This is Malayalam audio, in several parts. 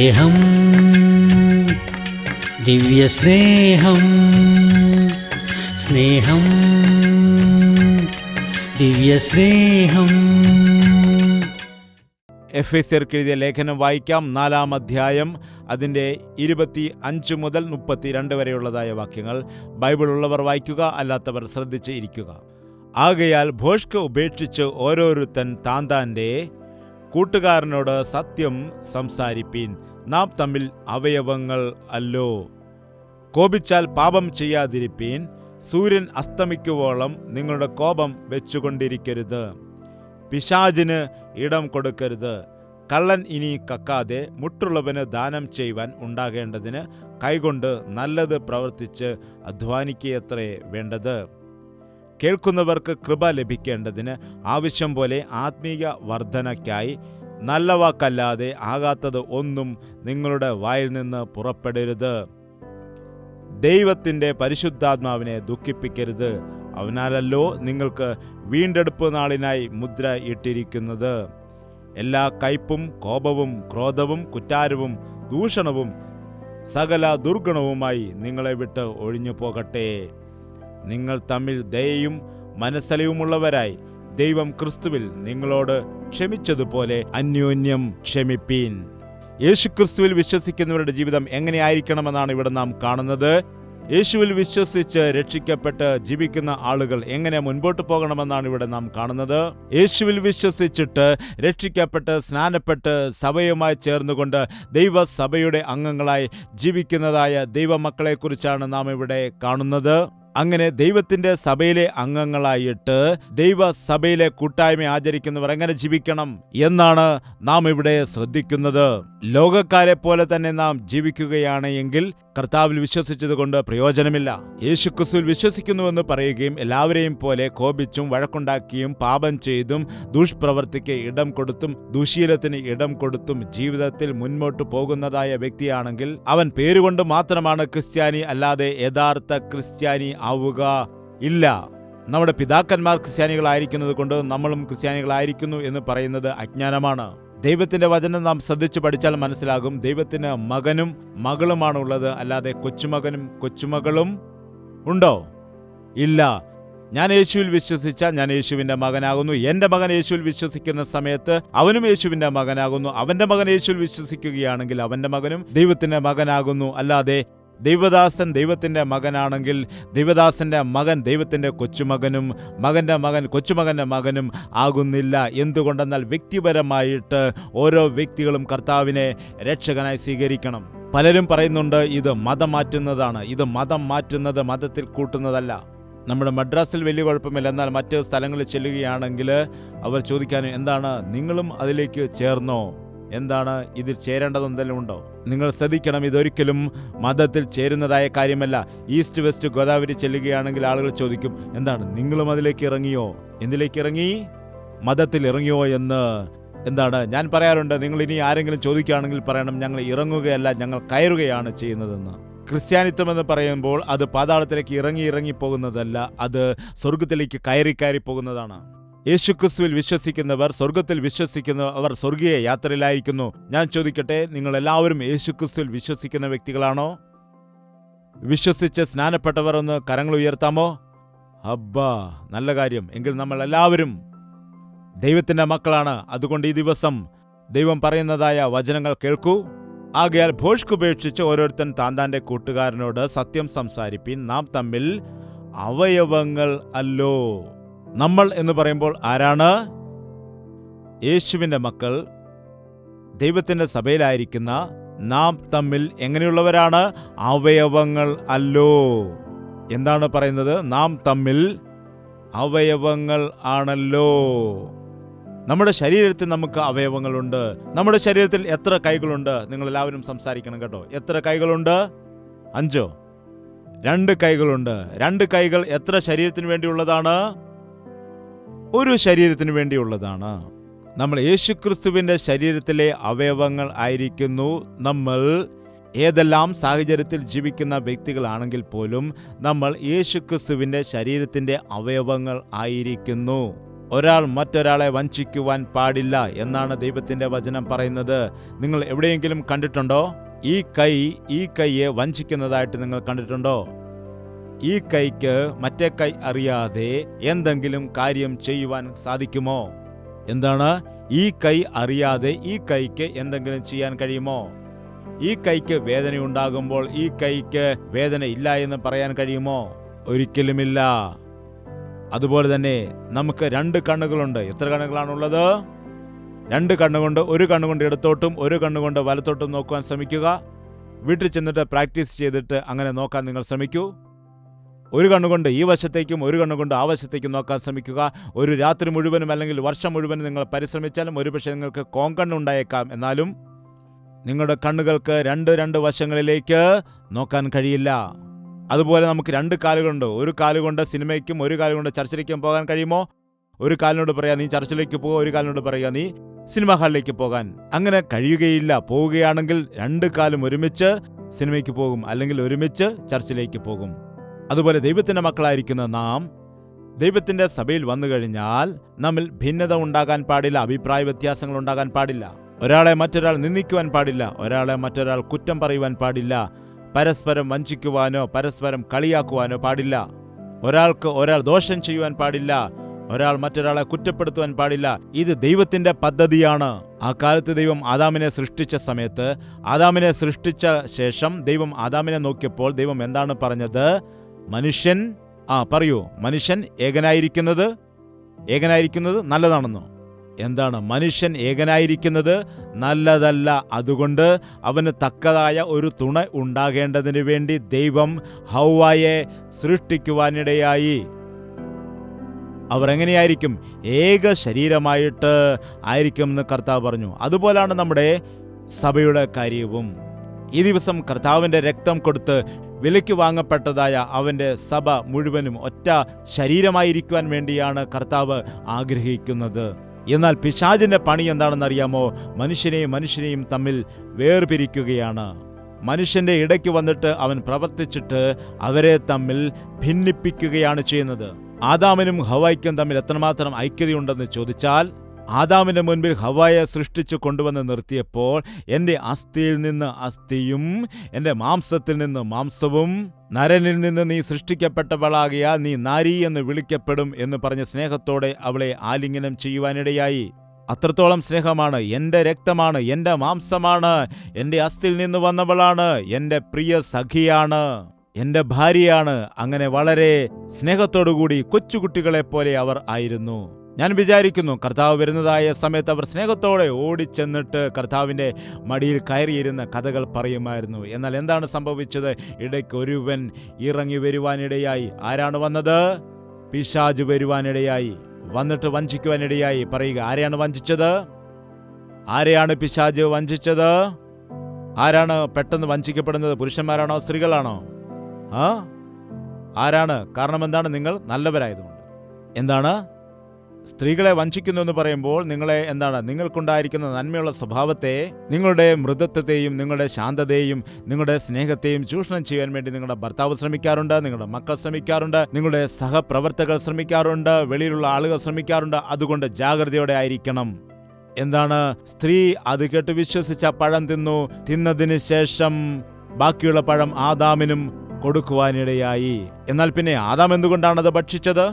സ്നേഹം, ദിവ്യസ്നേഹം, സ്നേഹം, ദിവ്യസ്നേഹം. എഫേസ്യർക്ക് എഴുതിയ ലേഖനം വായിക്കാം. 4-ാം അധ്യായം, അതിൻ്റെ 25 മുതൽ 32 വരെയുള്ളതായ വാക്യങ്ങൾ. ബൈബിൾ ഉള്ളവർ വായിക്കുക, അല്ലാത്തവർ ശ്രദ്ധിച്ച് ഇരിക്കുക. ആകയാൽ ഭോഷ്ക് ഉപേക്ഷിച്ച് ഓരോരുത്തൻ താന്താൻ്റെ കൂട്ടുകാരനോട് സത്യം സംസാരിപ്പീൻ. നാം തമ്മിൽ അവയവങ്ങൾ അല്ലോ. കോപിച്ചാൽ പാപം ചെയ്യാതിരിപ്പീൻ. സൂര്യൻ അസ്തമിക്കുവോളം നിങ്ങളുടെ കോപം വെച്ചുകൊണ്ടിരിക്കരുത്. പിശാചിന് ഇടം കൊടുക്കരുത്. കള്ളൻ ഇനി കക്കാതെ മുട്ടുള്ളവന് ദാനം ചെയ്യുവാൻ ഉണ്ടാകേണ്ടതിന് കൈകൊണ്ട് നല്ലത് പ്രവർത്തിച്ച് അധ്വാനിക്കുകയത്രേ വേണ്ടത്. കേൾക്കുന്നവർക്ക് കൃപ ലഭിക്കേണ്ടതിന് ആവശ്യം പോലെ ആത്മീയ വർധനയ്ക്കായി നല്ല വാക്കല്ലാതെ ആകാത്തത് ഒന്നും നിങ്ങളുടെ വായിൽ നിന്ന് പുറപ്പെടരുത്. ദൈവത്തിൻ്റെ പരിശുദ്ധാത്മാവിനെ ദുഃഖിപ്പിക്കരുത്. അവനാലല്ലോ നിങ്ങൾക്ക് വീണ്ടെടുപ്പ് നാളിനായി മുദ്ര ഇട്ടിരിക്കുന്നത്. എല്ലാ കയ്പും കോപവും ക്രോധവും കുറ്റാരവും ദൂഷണവും സകല ദുർഗുണവുമായി നിങ്ങളെ വിട്ട് ഒഴിഞ്ഞു പോകട്ടെ. നിങ്ങൾ തമ്മിൽ ദയയും മനസ്സലിവുമുള്ളവരായി ദൈവം ക്രിസ്തുവിൽ നിങ്ങളോട് ക്ഷമിച്ചതുപോലെ അന്യോന്യം ക്ഷമിപ്പീൻ. യേശുക്രിസ്തുവിൽ വിശ്വസിക്കുന്നവരുടെ ജീവിതം എങ്ങനെയായിരിക്കണമെന്നാണ് ഇവിടെ നാം കാണുന്നത്. യേശുവിൽ വിശ്വസിച്ച് രക്ഷിക്കപ്പെട്ട് ജീവിക്കുന്ന ആളുകൾ എങ്ങനെ മുൻപോട്ട് പോകണമെന്നാണ് ഇവിടെ നാം കാണുന്നത്. യേശുവിൽ വിശ്വസിച്ചിട്ട് രക്ഷിക്കപ്പെട്ട് സ്നാനപ്പെട്ട് സഭയുമായി ചേർന്നുകൊണ്ട് ദൈവസഭയുടെ അംഗങ്ങളായി ജീവിക്കുന്നതായ ദൈവമക്കളെക്കുറിച്ചാണ് നാം ഇവിടെ കാണുന്നത്. അങ്ങനെ ദൈവത്തിൻ്റെ സഭയിലെ അംഗങ്ങളായിട്ട് ദൈവസഭയിലെ കൂട്ടായ്മ ആചരിക്കുന്നവർ എങ്ങനെ ജീവിക്കണം എന്നാണ് നാം ഇവിടെ ശ്രദ്ധിക്കുന്നത്. ലോകക്കാരെ പോലെ തന്നെ നാം ജീവിക്കുകയാണ് എങ്കിൽ കർത്താവിൽ വിശ്വസിച്ചതുകൊണ്ട് പ്രയോജനമില്ല. യേശുക്രിസ്തുവിൽ വിശ്വസിക്കുന്നുവെന്ന് പറയുകയും എല്ലാവരെയും പോലെ കോപിച്ചും വഴക്കുണ്ടാക്കിയും പാപം ചെയ്തും ദുഷ്പ്രവർത്തിക്ക് ഇടം കൊടുത്തും ദുശീലത്തിന് ഇടം കൊടുത്തും ജീവിതത്തിൽ മുൻപോട്ട് പോകുന്നതായ വ്യക്തിയാണെങ്കിൽ അവൻ പേരുകൊണ്ട് മാത്രമാണ് ക്രിസ്ത്യാനി, അല്ലാതെ യഥാർത്ഥ ക്രിസ്ത്യാനി ആവുക ഇല്ല. നമ്മുടെ പിതാക്കന്മാർ ക്രിസ്ത്യാനികളായിരിക്കുന്നത് കൊണ്ട് നമ്മളും ക്രിസ്ത്യാനികളായിരിക്കുന്നു എന്ന് പറയുന്നത് അജ്ഞാനമാണ്. ദൈവത്തിന്റെ വചനം നാം ശ്രദ്ധിച്ചു പഠിച്ചാൽ മനസ്സിലാകും. ദൈവത്തിന് മകനും മകളുമാണ് ഉള്ളത്, അല്ലാതെ കൊച്ചുമകനും കൊച്ചുമകളും ഉണ്ടോ? ഇല്ല. ഞാൻ യേശുവിൽ വിശ്വസിച്ച ഞാൻ യേശുവിന്റെ മകനാകുന്നു. എൻ്റെ മകൻ യേശുവിൽ വിശ്വസിക്കുന്ന സമയത്ത് അവനും യേശുവിന്റെ മകനാകുന്നു. അവന്റെ മകൻ യേശുവിൽ വിശ്വസിക്കുകയാണെങ്കിൽ അവന്റെ മകനും ദൈവത്തിന്റെ മകനാകുന്നു. അല്ലാതെ ദൈവദാസൻ ദൈവത്തിൻ്റെ മകനാണെങ്കിൽ ദൈവദാസന്റെ മകൻ ദൈവത്തിൻ്റെ കൊച്ചുമകനും മകൻ്റെ മകൻ കൊച്ചുമകൻ്റെ മകനും ആകുന്നില്ല. എന്തുകൊണ്ടെന്നാൽ വ്യക്തിപരമായിട്ട് ഓരോ വ്യക്തികളും കർത്താവിനെ രക്ഷകനായി സ്വീകരിക്കണം. പലരും പറയുന്നുണ്ട് ഇത് മതം മാറ്റുന്നതാണ്. ഇത് മതം മാറ്റുന്നത് മതത്തിൽ കൂട്ടുന്നതല്ല. നമ്മുടെ മദ്രാസിൽ വലിയ കുഴപ്പമില്ല. എന്നാൽ മറ്റ് സ്ഥലങ്ങളിൽ ചെല്ലുകയാണെങ്കിൽ അവർ ചോദിക്കാനും എന്താണ് നിങ്ങളും അതിലേക്ക് ചേർന്നോ, എന്താണ് ഇതിൽ ചേരേണ്ടതെന്തെങ്കിലും ഉണ്ടോ? നിങ്ങൾ ശ്രദ്ധിക്കണം, ഇതൊരിക്കലും മതത്തിൽ ചേരുന്നതായ കാര്യമല്ല. ഈസ്റ്റ് വെസ്റ്റ് ഗോദാവരി ചെല്ലുകയാണെങ്കിൽ ആളുകൾ ചോദിക്കും എന്താണ് നിങ്ങളും അതിലേക്ക് ഇറങ്ങിയോ? എന്തിലേക്ക് ഇറങ്ങി? മതത്തിൽ ഇറങ്ങിയോ എന്ന്. എന്താണ് ഞാൻ പറയാറുണ്ട്, നിങ്ങൾ ഇനി ആരെങ്കിലും ചോദിക്കുകയാണെങ്കിൽ പറയണം ഞങ്ങൾ ഇറങ്ങുകയല്ല, ഞങ്ങൾ കയറുകയാണ് ചെയ്യുന്നതെന്ന്. ക്രിസ്ത്യാനിത്വം എന്ന് പറയുമ്പോൾ അത് പാതാളത്തിലേക്ക് ഇറങ്ങി പോകുന്നതല്ല, അത് സ്വർഗത്തിലേക്ക് കയറി പോകുന്നതാണ്. യേശുക്രിസ്തുവിൽ വിശ്വസിക്കുന്നവർ സ്വർഗത്തിൽ അവർ സ്വർഗീയ യാത്രയിലായിരിക്കുന്നു. ഞാൻ ചോദിക്കട്ടെ, നിങ്ങൾ എല്ലാവരും യേശുക്രിസ്തുവിൽ വിശ്വസിക്കുന്ന വ്യക്തികളാണോ? വിശ്വസിച്ച് സ്നാനപ്പെട്ടവർ ഒന്ന് കരങ്ങൾ ഉയർത്താമോ? അബ്ബാ, നല്ല കാര്യം. എങ്കിൽ നമ്മൾ എല്ലാവരും ദൈവത്തിന്റെ മക്കളാണ്. അതുകൊണ്ട് ഈ ദിവസം ദൈവം പറയുന്നതായ വചനങ്ങൾ കേൾക്കൂ. ആകയാൽ ഭോഷ്കുപേക്ഷിച്ച് ഓരോരുത്തൻ താന്താന്റെ കൂട്ടുകാരനോട് സത്യം സംസാരിപ്പീൻ. നാം തമ്മിൽ അവയവങ്ങൾ അല്ലോ. നമ്മൾ എന്ന് പറയുമ്പോൾ ആരാണ്? യേശുവിൻ്റെ മക്കൾ, ദൈവത്തിൻ്റെ സഭയിലായിരിക്കുന്ന നാം തമ്മിൽ എങ്ങനെയുള്ളവരാണ്? അവയവങ്ങൾ അല്ലോ. എന്താണ് പറയുന്നത്? നാം തമ്മിൽ അവയവങ്ങൾ ആണല്ലോ. നമ്മുടെ ശരീരത്തിൽ നമുക്ക് അവയവങ്ങളുണ്ട്. നമ്മുടെ ശരീരത്തിൽ എത്ര കൈകളുണ്ട്? നിങ്ങൾ എല്ലാവരും സംസാരിക്കണം കേട്ടോ. എത്ര കൈകളുണ്ട്? 5? 2 കൈകളുണ്ട്. 2 കൈകൾ എത്ര ശരീരത്തിന് വേണ്ടിയുള്ളതാണ്? ഒരു ശരീരത്തിന് വേണ്ടിയുള്ളതാണ്. നമ്മൾ യേശുക്രിസ്തുവിൻ്റെ ശരീരത്തിലെ അവയവങ്ങൾ ആയിരിക്കുന്നു. നമ്മൾ ഏതെല്ലാം സാഹചര്യത്തിൽ ജീവിക്കുന്ന വ്യക്തികളാണെങ്കിൽ പോലും നമ്മൾ യേശുക്രിസ്തുവിൻ്റെ ശരീരത്തിൻ്റെ അവയവങ്ങൾ ആയിരിക്കുന്നു. ഒരാൾ മറ്റൊരാളെ വഞ്ചിക്കുവാൻ പാടില്ല എന്നാണ് ദൈവത്തിന്റെ വചനം പറയുന്നത്. നിങ്ങൾ എവിടെയെങ്കിലും കണ്ടിട്ടുണ്ടോ ഈ കൈയെ വഞ്ചിക്കുന്നതായിട്ട് നിങ്ങൾ കണ്ടിട്ടുണ്ടോ? ഈ കൈക്ക് മറ്റേ കൈ അറിയാതെ എന്തെങ്കിലും കാര്യം ചെയ്യുവാൻ സാധിക്കുമോ? എന്താണ്? ഈ കൈ അറിയാതെ ഈ കൈക്ക് എന്തെങ്കിലും ചെയ്യാൻ കഴിയുമോ? ഈ കൈക്ക് വേദനയുണ്ടാകുമ്പോൾ ഈ കൈക്ക് വേദന ഇല്ല എന്ന് പറയാൻ കഴിയുമോ? ഒരിക്കലുമില്ല. അതുപോലെ തന്നെ നമുക്ക് 2 കണ്ണുകളുണ്ട്. എത്ര കണ്ണുകളാണുള്ളത്? 2 കണ്ണുകൊണ്ട്, ഒരു കണ്ണുകൊണ്ട് ഇടത്തോട്ടും ഒരു കണ്ണുകൊണ്ട് വലത്തോട്ടും നോക്കുവാൻ ശ്രമിക്കുക. വീട്ടിൽ ചെന്നിട്ട് പ്രാക്ടീസ് ചെയ്തിട്ട് അങ്ങനെ നോക്കാൻ നിങ്ങൾ ശ്രമിക്കൂ. ഒരു കണ്ണുകൊണ്ട് ഈ വശത്തേക്കും ഒരു കണ്ണുകൊണ്ട് ആ വശത്തേക്കും നോക്കാൻ ശ്രമിക്കുക. ഒരു രാത്രി മുഴുവനും അല്ലെങ്കിൽ വർഷം മുഴുവനും നിങ്ങൾ പരിശ്രമിച്ചാലും ഒരുപക്ഷെ നിങ്ങൾക്ക് കോങ്കണ്ണുണ്ടായേക്കാം. എന്നാലും നിങ്ങളുടെ കണ്ണുകൾക്ക് 2 വശങ്ങളിലേക്ക് നോക്കാൻ കഴിയില്ല. അതുപോലെ നമുക്ക് 2 കാലുകളുണ്ട്. ഒരു കാലുകൊണ്ട് സിനിമയ്ക്കും ഒരു കാലുകൊണ്ട് ചർച്ചിലേക്കും പോകാൻ കഴിയുമോ? ഒരു കാലിനോട് പറയാ നീ ചർച്ചിലേക്ക് പോകുക, ഒരു കാലിനോട് പറയുക നീ സിനിമ ഹാളിലേക്ക് പോകാൻ. അങ്ങനെ കഴിയുകയില്ല. പോവുകയാണെങ്കിൽ 2 കാലും ഒരുമിച്ച് സിനിമയ്ക്ക് പോകും, അല്ലെങ്കിൽ ഒരുമിച്ച് ചർച്ചിലേക്ക് പോകും. അതുപോലെ ദൈവത്തിന്റെ മക്കളായിരിക്കുന്ന നാം ദൈവത്തിന്റെ സഭയിൽ വന്നു കഴിഞ്ഞാൽ നമ്മിൽ ഭിന്നത ഉണ്ടാകാൻ പാടില്ല, അഭിപ്രായ വ്യത്യാസങ്ങൾ ഉണ്ടാകാൻ പാടില്ല, ഒരാളെ മറ്റൊരാൾ നിന്ദിക്കുവാൻ പാടില്ല, ഒരാളെ മറ്റൊരാൾ കുറ്റം പറയുവാൻ പാടില്ല, പരസ്പരം വഞ്ചിക്കുവാനോ പരസ്പരം കളിയാക്കുവാനോ പാടില്ല, ഒരാൾക്ക് ഒരാൾ ദോഷം ചെയ്യുവാൻ പാടില്ല, ഒരാൾ മറ്റൊരാളെ കുറ്റപ്പെടുത്തുവാൻ പാടില്ല. ഇത് ദൈവത്തിന്റെ പദ്ധതിയാണ്. ആ കാലത്ത് ദൈവം ആദാമിനെ സൃഷ്ടിച്ച സമയത്ത്, ആദാമിനെ സൃഷ്ടിച്ച ശേഷം ദൈവം ആദാമിനെ നോക്കിയപ്പോൾ ദൈവം എന്താണ് പറഞ്ഞത്? മനുഷ്യൻ മനുഷ്യൻ ഏകനായിരിക്കുന്നത് നല്ലതാണെന്നോ? എന്താണ്? മനുഷ്യൻ ഏകനായിരിക്കുന്നത് നല്ലതല്ല. അതുകൊണ്ട് അവന് തക്കതായ ഒരു തുണ ഉണ്ടാകേണ്ടതിന് വേണ്ടി ദൈവം ഹൗവയെ സൃഷ്ടിക്കുവാനിടയായി. അവർ എങ്ങനെയായിരിക്കും? ഏക ശരീരമായിട്ട് ആയിരിക്കും എന്ന് കർത്താവ് പറഞ്ഞു. അതുപോലാണ് നമ്മുടെ സഭയുടെ കാര്യവും. ഈ ദിവസം കർത്താവിൻ്റെ രക്തം കൊടുത്ത് വിലയ്ക്ക് വാങ്ങപ്പെട്ടതായ അവൻ്റെ സഭ മുഴുവനും ഒറ്റ ശരീരമായിരിക്കുവാൻ വേണ്ടിയാണ് കർത്താവ് ആഗ്രഹിക്കുന്നത്. എന്നാൽ പിശാചിന്റെ പണി എന്താണെന്നറിയാമോ? മനുഷ്യനെയും തമ്മിൽ വേർപിരിക്കുകയാണ്. മനുഷ്യന്റെ ഇടയ്ക്ക് വന്നിട്ട് അവൻ പ്രവർത്തിച്ചിട്ട് അവരെ തമ്മിൽ ഭിന്നിപ്പിക്കുകയാണ് ചെയ്യുന്നത്. ആദാമിനും ഹവ്വായ്ക്കും തമ്മിൽ എത്രമാത്രം ഐക്യതയുണ്ടെന്ന് ചോദിച്ചാൽ, ആദാമിന്റെ മുൻപിൽ ഹവ്വായെ സൃഷ്ടിച്ചു കൊണ്ടുവന്ന് നിർത്തിയപ്പോൾ എൻ്റെ അസ്ഥിയിൽ നിന്ന് അസ്ഥിയും എൻ്റെ മാംസത്തിൽ നിന്ന് മാംസവും, നരനിൽ നിന്ന് നീ സൃഷ്ടിക്കപ്പെട്ടവളാകിയാൽ നീ നാരി എന്ന് വിളിക്കപ്പെടും എന്ന് പറഞ്ഞ സ്നേഹത്തോടെ അവളെ ആലിംഗനം ചെയ്യുവാനിടയായി. അത്രത്തോളം സ്നേഹമാണ്. എൻ്റെ രക്തമാണ്, എൻ്റെ മാംസമാണ്, എൻ്റെ അസ്ഥിയിൽ നിന്ന് വന്നവളാണ്, എൻ്റെ പ്രിയ സഖിയാണ്, എൻ്റെ ഭാര്യയാണ്. അങ്ങനെ വളരെ സ്നേഹത്തോടുകൂടി കൊച്ചുകുട്ടികളെ പോലെ അവർ ആയിരുന്നു. ഞാൻ വിചാരിക്കുന്നു കർത്താവ് വരുന്നതായ സമയത്ത് അവർ സ്നേഹത്തോടെ ഓടിച്ചെന്നിട്ട് കർത്താവിൻ്റെ മടിയിൽ കയറിയിരുന്ന കഥകൾ പറയുമായിരുന്നു. എന്നാൽ എന്താണ് സംഭവിച്ചത്? ഇടയ്ക്കൊരുവൻ ഇറങ്ങി വരുവാനിടയായി. ആരാണ് വന്നത്? പിശാച് വരുവാനിടയായി, വന്നിട്ട് വഞ്ചിക്കുവാനിടയായി. പറയുക, ആരെയാണ് വഞ്ചിച്ചത്? ആരെയാണ് പിശാച് വഞ്ചിച്ചത്? ആരാണ് പെട്ടെന്ന് വഞ്ചിക്കപ്പെടുന്നത്? പുരുഷന്മാരാണോ സ്ത്രീകളാണോ? ആരാണ്? കാരണം എന്താണ്? നിങ്ങൾ നല്ലവരായതുകൊണ്ട്. എന്താണ്? സ്ത്രീകളെ വഞ്ചിക്കുന്നു എന്ന് പറയുമ്പോൾ നിങ്ങൾക്കുണ്ടായിരിക്കുന്ന നന്മയുള്ള സ്വഭാവത്തെ, നിങ്ങളുടെ മൃദുത്വത്തെയും നിങ്ങളുടെ ശാന്തതയും നിങ്ങളുടെ സ്നേഹത്തെയും ചൂഷണം ചെയ്യാൻ വേണ്ടി നിങ്ങളുടെ ഭർത്താവ് ശ്രമിക്കാറുണ്ട്, നിങ്ങളുടെ മക്കൾ ശ്രമിക്കാറുണ്ട്, നിങ്ങളുടെ സഹപ്രവർത്തകർ ശ്രമിക്കാറുണ്ട്, വെളിയിലുള്ള ആളുകൾ ശ്രമിക്കാറുണ്ട്. അതുകൊണ്ട് ജാഗ്രതയോടെ ആയിരിക്കണം. എന്താണ്? സ്ത്രീ അത് കേട്ട് വിശ്വസിച്ച പഴം തിന്നതിന് ശേഷം ബാക്കിയുള്ള പഴം ആദാമിനും കൊടുക്കുവാനിടയായി. എന്നാൽ പിന്നെ ആദാം എന്തുകൊണ്ടാണ് അത് ഭക്ഷിച്ചത്?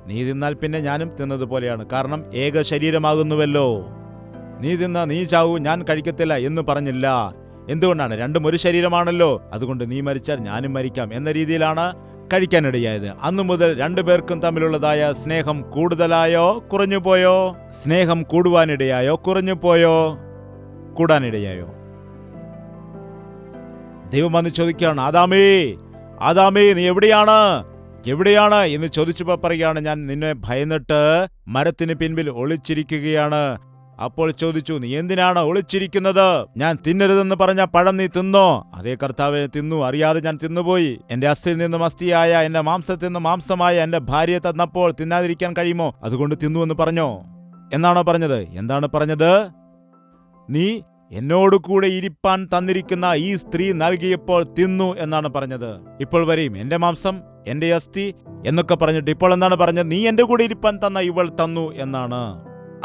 നീ തിന്നാൽ പിന്നെ ഞാനും തിന്നതുപോലെയാണ്, കാരണം ഏക ശരീരമാകുന്നുവല്ലോ. നീ തിന്ന നീ ചാവൂ, ഞാൻ കഴിക്കത്തില്ല എന്ന് പറഞ്ഞില്ല. എന്തുകൊണ്ടാണ്? രണ്ടും ഒരു ശരീരമാണല്ലോ. അതുകൊണ്ട് നീ മരിച്ചാൽ ഞാനും മരിക്കാം എന്ന രീതിയിലാണ് കഴിക്കാനിടയായത്. അന്നു മുതൽ 2 പേർക്കും തമ്മിലുള്ളതായ സ്നേഹം കൂടുതലായോ കുറഞ്ഞുപോയോ? സ്നേഹം കൂടുവാനിടയായോ കുറഞ്ഞുപോയോ? കൂടാനിടയായോ? ദൈവം വന്ന് ചോദിക്കുകയാണ്, ആദാമേ നീ എവിടെയാണ് എന്ന് ചോദിച്ചപ്പോൾ പറയുകയാണ്, ഞാൻ നിന്നെ ഭയന്നിട്ട് മരത്തിന് പിൻപിൽ ഒളിച്ചിരിക്കുകയാണ്. അപ്പോൾ ചോദിച്ചു, നീ എന്തിനാണ് ഒളിച്ചിരിക്കുന്നത്? ഞാൻ തിന്നരുതെന്ന് പറഞ്ഞ പഴം നീ തിന്നോ? അതേ കർത്താവേ, തിന്നു, അറിയാതെ ഞാൻ തിന്നുപോയി. എന്റെ അസ്ഥിയിൽ നിന്നും അസ്ഥിയായ, എന്റെ മാംസത്തിൽ നിന്നും മാംസമായ എന്റെ ഭാര്യയെ തന്നപ്പോൾ തിന്നാതിരിക്കാൻ കഴിയുമോ? അതുകൊണ്ട് തിന്നു എന്ന് പറഞ്ഞോ എന്നാണോ പറഞ്ഞത്? എന്താണ് പറഞ്ഞത്? നീ എന്നോട് കൂടെ ഇരിപ്പാൻ തന്നിരിക്കുന്ന ഈ സ്ത്രീ നൽകിയപ്പോൾ തിന്നു എന്നാണ് പറഞ്ഞത്. ഇപ്പോൾ വരെയും എന്റെ മാംസം എൻ്റെ അസ്ഥി എന്നൊക്കെ പറഞ്ഞിട്ട് ഇപ്പോൾ എന്താണ് പറഞ്ഞത്? നീ എൻ്റെ കൂടെ ഇരിപ്പാൻ തന്ന ഇവൾ തന്നു എന്നാണ്.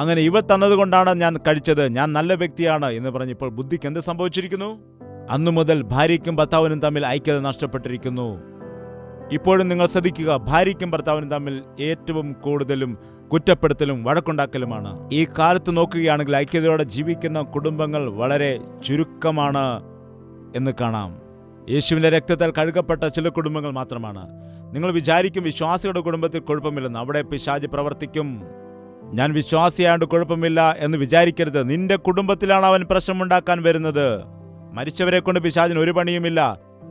അങ്ങനെ ഇവൾ തന്നതുകൊണ്ടാണ് ഞാൻ കഴിച്ചത്, ഞാൻ നല്ല വ്യക്തിയാണ് എന്ന് പറഞ്ഞ് ഇപ്പോൾ ബുദ്ധിക്ക് എന്ത് സംഭവിച്ചിരിക്കുന്നു? അന്നു മുതൽ ഭാര്യയ്ക്കും ഭർത്താവിനും തമ്മിൽ ഐക്യത നഷ്ടപ്പെട്ടിരിക്കുന്നു. ഇപ്പോഴും നിങ്ങൾ ശ്രദ്ധിക്കുക, ഭാര്യയ്ക്കും ഭർത്താവിനും തമ്മിൽ ഏറ്റവും കൂടുതലും കുറ്റപ്പെടുത്തലും വഴക്കുണ്ടാക്കലുമാണ്. ഈ കാലത്ത് നോക്കുകയാണെങ്കിൽ ഐക്യതയോടെ ജീവിക്കുന്ന കുടുംബങ്ങൾ വളരെ ചുരുക്കമാണ് എന്ന് കാണാം. യേശുവിൻ്റെ രക്തത്താൽ കഴുകപ്പെട്ട ചില കുടുംബങ്ങൾ മാത്രമാണ്. നിങ്ങൾ വിചാരിക്കും വിശ്വാസിയുടെ കുടുംബത്തിൽ കുഴപ്പമില്ലെന്ന്. അവിടെ പിശാച് പ്രവർത്തിക്കും. ഞാൻ വിശ്വാസിയായോണ്ട് കുഴപ്പമില്ല എന്ന് വിചാരിക്കരുത്. നിന്റെ കുടുംബത്തിലാണ് അവൻ പ്രശ്നമുണ്ടാക്കാൻ വരുന്നത്. മരിച്ചവരെ കൊണ്ട് പിശാചിന് ഒരു പണിയുമില്ല.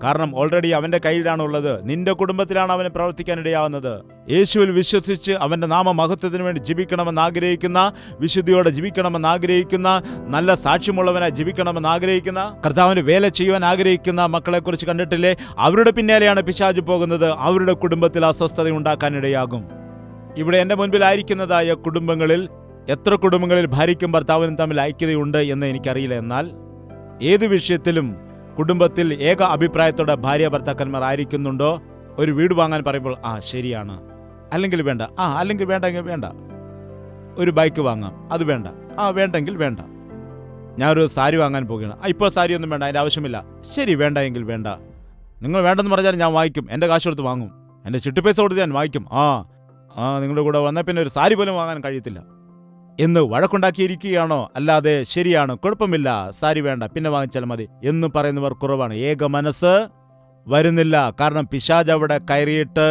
കാരണം ഓൾറെഡി അവന്റെ കയ്യിലാണുള്ളത്. നിന്റെ കുടുംബത്തിലാണ് അവന് പ്രവർത്തിക്കാനിടയാവുന്നത്. യേശുവിൽ വിശ്വസിച്ച് അവന്റെ നാമമഹത്വത്തിന് വേണ്ടി ജീവിക്കണമെന്ന് ആഗ്രഹിക്കുന്ന, വിശുദ്ധിയോടെ ജീവിക്കണമെന്ന് ആഗ്രഹിക്കുന്ന, നല്ല സാക്ഷ്യമുള്ളവനായി ജീവിക്കണമെന്ന് ആഗ്രഹിക്കുന്ന, കർത്താവിന് വേല ചെയ്യുവാൻ ആഗ്രഹിക്കുന്ന മക്കളെക്കുറിച്ച് കണ്ടിട്ടില്ലേ? അവരുടെ പിന്നാലെയാണ് പിശാച് പോകുന്നത്. അവരുടെ കുടുംബത്തിൽ അസ്വസ്ഥത ഉണ്ടാക്കാനിടയാകും. ഇവിടെ എൻ്റെ മുൻപിലായിരിക്കുന്നതായ കുടുംബങ്ങളിൽ എത്ര കുടുംബങ്ങളിൽ ഭാര്യയ്ക്കും ഭർത്താവിനും തമ്മിൽ ഐക്യതയുണ്ട് എന്ന് എനിക്കറിയില്ല. എന്നാൽ ഏത് വിഷയത്തിലും കുടുംബത്തിൽ ഏക അഭിപ്രായത്തോടെ ഭാര്യ ഭർത്താക്കന്മാർ ആയിരിക്കുന്നുണ്ടോ? ഒരു വീട് വാങ്ങാൻ പറയുമ്പോൾ ശരിയാണ്, അല്ലെങ്കിൽ വേണ്ട, അല്ലെങ്കിൽ വേണ്ടെങ്കിൽ വേണ്ട. ഒരു ബൈക്ക് വാങ്ങാം, അത് വേണ്ട, വേണ്ടെങ്കിൽ വേണ്ട. ഞാനൊരു സാരി വാങ്ങാൻ പോവുകയാണ്, ഇപ്പോൾ സാരിയൊന്നും വേണ്ട, അതിൻ്റെ ആവശ്യമില്ല. ശരി, വേണ്ട എങ്കിൽ വേണ്ട. നിങ്ങൾ വേണ്ടെന്ന് പറഞ്ഞാൽ ഞാൻ വാങ്ങിക്കും, എൻ്റെ കാശ് കൊടുത്ത് വാങ്ങും, എൻ്റെ ചിട്ടിപ്പൈസ കൊടുത്ത് ഞാൻ വാങ്ങിക്കും. നിങ്ങളുടെ കൂടെ വന്നാൽ പിന്നെ ഒരു സാരി പോലും വാങ്ങാൻ കഴിയത്തില്ല എന്ന് വഴക്കുണ്ടാക്കിയിരിക്കുകയാണോ? അല്ലാതെ ശരിയാണ്, കുഴപ്പമില്ല, സാരി വേണ്ട, പിന്നെ വാങ്ങിച്ചാൽ മതി എന്ന് പറയുന്നവർ കുറവാണ്. ഏക മനസ്സ് വരുന്നില്ല. കാരണം പിശാച് അവിടെ കയറിയിട്ട്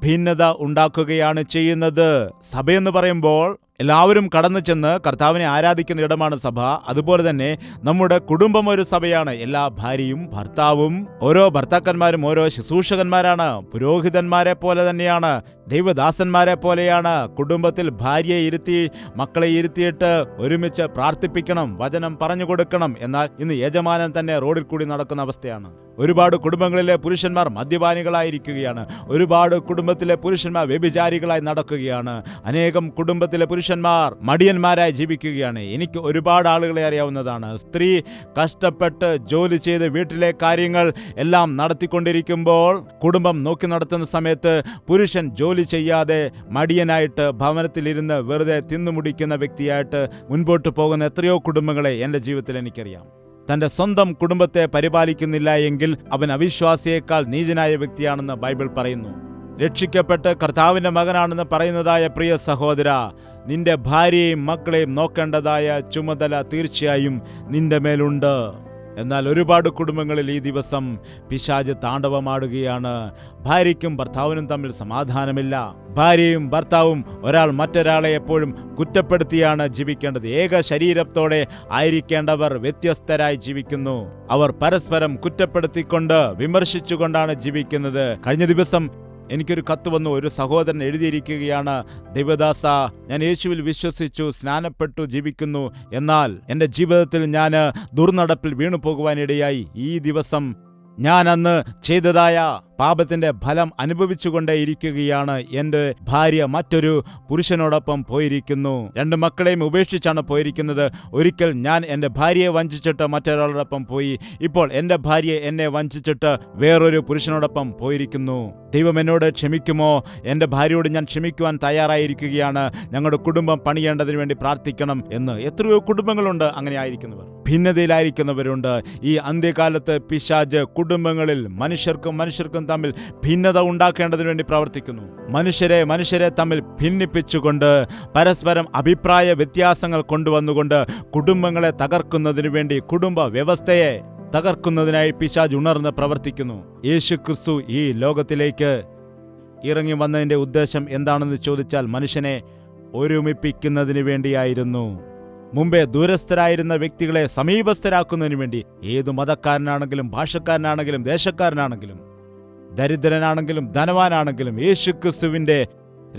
ഭിന്നത ഉണ്ടാക്കുകയാണ് ചെയ്യുന്നത്. സഭയെന്ന് പറയുമ്പോൾ എല്ലാവരും കടന്നു ചെന്ന് കർത്താവിനെ ആരാധിക്കുന്ന ഇടമാണ് സഭ. അതുപോലെ തന്നെ നമ്മുടെ കുടുംബം ഒരു സഭയാണ്. എല്ലാ ഭാര്യയും ഭർത്താവും ഓരോ ഭർത്താക്കന്മാരും ഓരോ ശുശ്രൂഷകന്മാരാണ്. പുരോഹിതന്മാരെ പോലെ തന്നെയാണ്, ദൈവദാസന്മാരെ പോലെയാണ്. കുടുംബത്തിൽ ഭാര്യയെ ഇരുത്തി മക്കളെ ഇരുത്തിയിട്ട് ഒരുമിച്ച് പ്രാർത്ഥിപ്പിക്കണം, വചനം പറഞ്ഞു കൊടുക്കണം. എന്നാൽ ഇന്ന് യജമാനൻ തന്നെ റോഡിൽ കൂടി നടക്കുന്ന അവസ്ഥയാണ്. ഒരുപാട് കുടുംബങ്ങളിലെ പുരുഷന്മാർ മദ്യപാനികളായിരിക്കുകയാണ്. ഒരുപാട് കുടുംബത്തിലെ പുരുഷന്മാർ വ്യഭിചാരികളായി നടക്കുകയാണ്. അനേകം കുടുംബത്തിലെ പുരുഷന്മാർ മടിയന്മാരായി ജീവിക്കുകയാണ്. എനിക്ക് ഒരുപാട് ആളുകളെ അറിയാവുന്നതാണ്. സ്ത്രീ കഷ്ടപ്പെട്ട് ജോലി ചെയ്ത് വീട്ടിലെ കാര്യങ്ങൾ എല്ലാം നടത്തിക്കൊണ്ടിരിക്കുമ്പോൾ കുടുംബം നോക്കി നടത്തുന്ന സമയത്ത് പുരുഷൻ ജോലി ചെയ്യാതെ മടിയനായിട്ട് ഭവനത്തിലിരുന്ന് വെറുതെ തിന്നുമുടിക്കുന്ന വ്യക്തിയായിട്ട് മുൻപോട്ട് പോകുന്ന എത്രയോ കുടുംബങ്ങളെ എൻ്റെ ജീവിതത്തിൽ എനിക്കറിയാം. തൻ്റെ സ്വന്തം കുടുംബത്തെ പരിപാലിക്കുന്നില്ല എങ്കിൽ അവൻ അവിശ്വാസിയേക്കാൾ നീചനായ വ്യക്തിയാണെന്ന് ബൈബിൾ പറയുന്നു. രക്ഷിക്കപ്പെട്ട് കർത്താവിൻ്റെ മകനാണെന്ന് പറയുന്നതായ പ്രിയ സഹോദര, നിന്റെ ഭാര്യയെയും മക്കളെയും നോക്കേണ്ടതായ ചുമതല തീർച്ചയായും നിന്റെ മേലുണ്ട്. എന്നാൽ ഒരുപാട് കുടുംബങ്ങളിൽ ഈ ദിവസം പിശാച് താണ്ഡവമാടുകയാണ്. ഭാര്യയ്ക്കും ഭർത്താവിനും തമ്മിൽ സമാധാനമില്ല. ഭാര്യയും ഭർത്താവും ഒരാൾ മറ്റൊരാളെ എപ്പോഴും കുറ്റപ്പെടുത്തിയാണ് ജീവിക്കേണ്ടത്. ഏക ശരീരത്തോടെ ആയിരിക്കേണ്ടവർ വ്യത്യസ്തരായി ജീവിക്കുന്നു. അവർ പരസ്പരം കുറ്റപ്പെടുത്തിക്കൊണ്ട് വിമർശിച്ചുകൊണ്ടാണ് ജീവിക്കുന്നത്. കഴിഞ്ഞ ദിവസം എനിക്കൊരു കത്ത് വന്നു. ഒരു സഹോദരൻ എഴുതിയിരിക്കുകയാണ്, ദൈവദാസ, ഞാൻ യേശുവിൽ വിശ്വസിച്ചു, സ്നാനപ്പെട്ടു ജീവിക്കുന്നു. എന്നാൽ എൻ്റെ ജീവിതത്തിൽ ഞാൻ ദുർനടപ്പിൽ വീണു പോകുവാനിടയായി. ഈ ദിവസം ഞാൻ അന്ന് ചെയ്തതായ പാപത്തിന്റെ ഫലം അനുഭവിച്ചുകൊണ്ടേയിരിക്കുകയാണ്. എൻ്റെ ഭാര്യ മറ്റൊരു പുരുഷനോടൊപ്പം പോയിരിക്കുന്നു. 2 മക്കളെയും ഉപേക്ഷിച്ചാണ് പോയിരിക്കുന്നത്. ഒരിക്കൽ ഞാൻ എൻ്റെ ഭാര്യയെ വഞ്ചിച്ചിട്ട് മറ്റൊരാളോടൊപ്പം പോയി. ഇപ്പോൾ എൻ്റെ ഭാര്യ എന്നെ വഞ്ചിച്ചിട്ട് വേറൊരു പുരുഷനോടൊപ്പം പോയിരിക്കുന്നു. ദൈവം എന്നോട് ക്ഷമിക്കുമോ? എൻ്റെ ഭാര്യയോട് ഞാൻ ക്ഷമിക്കുവാൻ തയ്യാറായിരിക്കുകയാണ്. ഞങ്ങളുടെ കുടുംബം പണിയേണ്ടതിന് വേണ്ടി പ്രാർത്ഥിക്കണം എന്ന്. എത്രയോ കുടുംബങ്ങളുണ്ട് അങ്ങനെ ആയിരിക്കുന്നവർ, ഭിന്നതയിലായിരിക്കുന്നവരുണ്ട്. ഈ അന്ത്യകാലത്ത് പിശാച് കുടുംബങ്ങളിൽ മനുഷ്യർക്കും തമ്മിൽ ഭിന്നത ഉണ്ടാക്കേണ്ടതിന് വേണ്ടി പ്രവർത്തിക്കുന്നു. മനുഷ്യരെ തമ്മിൽ ഭിന്നിപ്പിച്ചുകൊണ്ട് പരസ്പരം അഭിപ്രായ വ്യത്യാസങ്ങൾ കൊണ്ടുവന്നുകൊണ്ട് കുടുംബങ്ങളെ തകർക്കുന്നതിന് വേണ്ടി, കുടുംബ വ്യവസ്ഥയെ തകർക്കുന്നതിനായി പിശാച് ഉണർന്ന് പ്രവർത്തിക്കുന്നു. യേശുക്രിസ്തു ഈ ലോകത്തിലേക്ക് ഇറങ്ങി വന്നതിൻ്റെ ഉദ്ദേശം എന്താണെന്ന് ചോദിച്ചാൽ മനുഷ്യനെ ഒരുമിപ്പിക്കുന്നതിന് വേണ്ടിയായിരുന്നു. മുമ്പേ ദൂരസ്ഥരായിരുന്ന വ്യക്തികളെ സമീപസ്ഥരാക്കുന്നതിന് വേണ്ടി, ഏതു മതക്കാരനാണെങ്കിലും ഭാഷക്കാരനാണെങ്കിലും ദേശക്കാരനാണെങ്കിലും ദരിദ്രനാണെങ്കിലും ധനവാനാണെങ്കിലും യേശുക്രിസ്തുവിന്റെ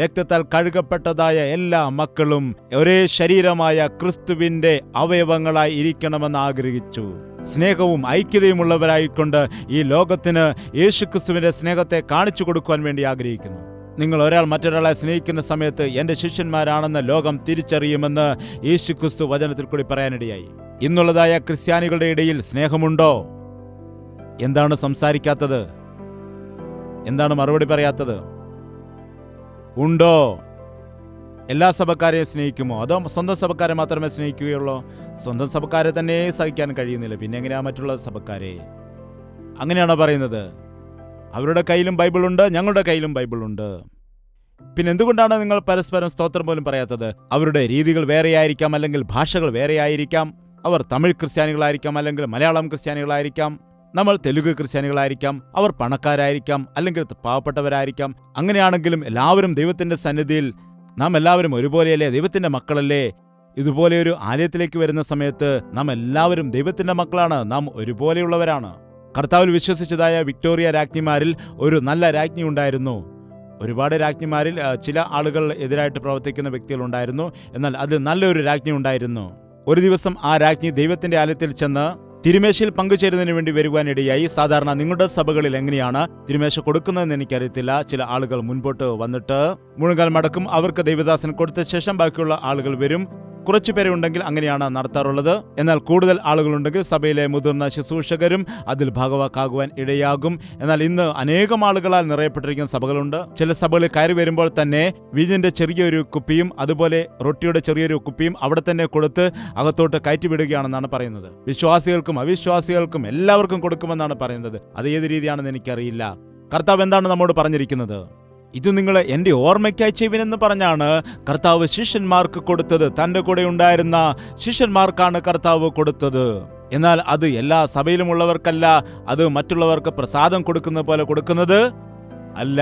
രക്തത്താൽ കഴുകപ്പെട്ടതായ എല്ലാ മക്കളും ഒരേ ശരീരമായ ക്രിസ്തുവിന്റെ അവയവങ്ങളായി ഇരിക്കണമെന്ന് ആഗ്രഹിച്ചു. സ്നേഹവും ഐക്യതയുമുള്ളവരായിക്കൊണ്ട് ഈ ലോകത്തിന് യേശുക്രിസ്തുവിന്റെ സ്നേഹത്തെ കാണിച്ചു കൊടുക്കുവാൻ വേണ്ടി ആഗ്രഹിക്കുന്നു. നിങ്ങൾ ഒരാൾ മറ്റൊരാളെ സ്നേഹിക്കുന്ന സമയത്ത് എൻ്റെ ശിഷ്യന്മാരാണെന്ന് ലോകം തിരിച്ചറിയുമെന്ന് യേശുക്രിസ്തു വചനത്തിൽ കൂടി പറയാനിടയായി. ഇന്നുള്ളതായ ക്രിസ്ത്യാനികളുടെ ഇടയിൽ സ്നേഹമുണ്ടോ? എന്താണ് സംസാരിക്കാത്തത്? എന്താണ് മറുപടി പറയാത്തത്? ഉണ്ടോ? എല്ലാ സഭക്കാരെയും സ്നേഹിക്കുമോ? അതോ സ്വന്തം സഭക്കാരെ മാത്രമേ സ്നേഹിക്കുകയുള്ളൂ? സ്വന്തം സഭക്കാരെ തന്നെ സഹിക്കാൻ കഴിയുന്നില്ല, പിന്നെ എങ്ങനെയാ മറ്റുള്ള സഭക്കാരെ? അങ്ങനെയാണോ പറയുന്നത്? അവരുടെ കയ്യിലും ബൈബിളുണ്ട്, ഞങ്ങളുടെ കയ്യിലും ബൈബിളുണ്ട്. പിന്നെ എന്തുകൊണ്ടാണ് നിങ്ങൾ പരസ്പരം സ്തോത്രം പോലും പറയാത്തത്? അവരുടെ രീതികൾ വേറെയായിരിക്കാം, അല്ലെങ്കിൽ ഭാഷകൾ വേറെയായിരിക്കാം. അവർ തമിഴ് ക്രിസ്ത്യാനികളായിരിക്കാം, അല്ലെങ്കിൽ മലയാളം ക്രിസ്ത്യാനികളായിരിക്കാം. നമ്മൾ തെലുങ്ക് ക്രിസ്ത്യാനികളായിരിക്കാം. അവർ പണക്കാരായിരിക്കാം, അല്ലെങ്കിൽ പാവപ്പെട്ടവരായിരിക്കാം. അങ്ങനെയാണെങ്കിലും എല്ലാവരും ദൈവത്തിന്റെ സന്നിധിയിൽ നാം എല്ലാവരും ഒരുപോലെയല്ലേ? ദൈവത്തിന്റെ മക്കളല്ലേ? ഇതുപോലെ ഒരു ആലയത്തിലേക്ക് വരുന്ന സമയത്ത് നാം എല്ലാവരും ദൈവത്തിന്റെ മക്കളാണ്. നാം ഒരുപോലെയുള്ളവരാണ്. കർത്താവിൽ വിശ്വസിച്ചതായ വിക്ടോറിയ രാജ്ഞിമാരിൽ ഒരു നല്ല രാജ്ഞി ഉണ്ടായിരുന്നു. ഒരുപാട് രാജ്ഞിമാരിൽ ചില ആളുകൾ എതിരായിട്ട് പ്രവർത്തിക്കുന്ന വ്യക്തികളുണ്ടായിരുന്നു. എന്നാൽ അത് നല്ലൊരു രാജ്ഞി ഉണ്ടായിരുന്നു. ഒരു ദിവസം ആ രാജ്ഞി ദൈവത്തിന്റെ ആലയത്തിൽ ചെന്ന് തിരുമേശയിൽ പങ്കുചേരുന്നതിന് വേണ്ടി വരുവാനിടയായി. സാധാരണ നിങ്ങളുടെ സഭകളിൽ എങ്ങനെയാണ് തിരുമേശ കൊടുക്കുന്നതെന്ന് എനിക്കറിയത്തില്ല. ചില ആളുകൾ മുൻപോട്ട് വന്നിട്ട് മുഴങ്കാൽ മടക്കും. അവർക്ക് ദൈവദാസൻ കൊടുത്ത ശേഷം ബാക്കിയുള്ള ആളുകൾ വരും. കുറച്ചു പേരെ ഉണ്ടെങ്കിൽ അങ്ങനെയാണ് നടത്താറുള്ളത്. എന്നാൽ കൂടുതൽ ആളുകളുണ്ടെങ്കിൽ സഭയിലെ മുതിർന്ന ശുശ്രൂഷകരും അതിൽ ഭാഗവാക്കാകുവാൻ ഇടയാകും. എന്നാൽ ഇന്ന് അനേകം ആളുകളാൽ നിറയപ്പെട്ടിരിക്കുന്ന സഭകളുണ്ട്. ചില സഭകളിൽ കയറി വരുമ്പോൾ തന്നെ വീഞ്ഞിന്റെ ചെറിയൊരു കുപ്പിയും അതുപോലെ റൊട്ടിയുടെ ചെറിയൊരു കുപ്പിയും അവിടെ തന്നെ കൊടുത്ത് അകത്തോട്ട് കയറ്റിവിടുകയാണെന്നാണ് പറയുന്നത്. വിശ്വാസികൾക്കും അവിശ്വാസികൾക്കും എല്ലാവർക്കും കൊടുക്കുമെന്നാണ് പറയുന്നത്. അത് ഏത് രീതിയാണെന്ന് എനിക്കറിയില്ല. കർത്താവ് എന്താണ് നമ്മോട് പറഞ്ഞിരിക്കുന്നത്? ഇത് നിങ്ങൾ എൻ്റെ ഓർമ്മയ്ക്കായി ചെയ്യുവിനെന്ന് പറഞ്ഞാണ് കർത്താവ് ശിഷ്യന്മാർക്ക് കൊടുത്തത്. തൻ്റെ കൂടെ ഉണ്ടായിരുന്ന ശിഷ്യന്മാർക്കാണ് കർത്താവ് കൊടുത്തത്. എന്നാൽ അത് എല്ലാ സഭയിലുമുള്ളവർക്കല്ല. അത് മറ്റുള്ളവർക്ക് പ്രസാദം കൊടുക്കുന്നത് പോലെ കൊടുക്കുന്നത് അല്ല.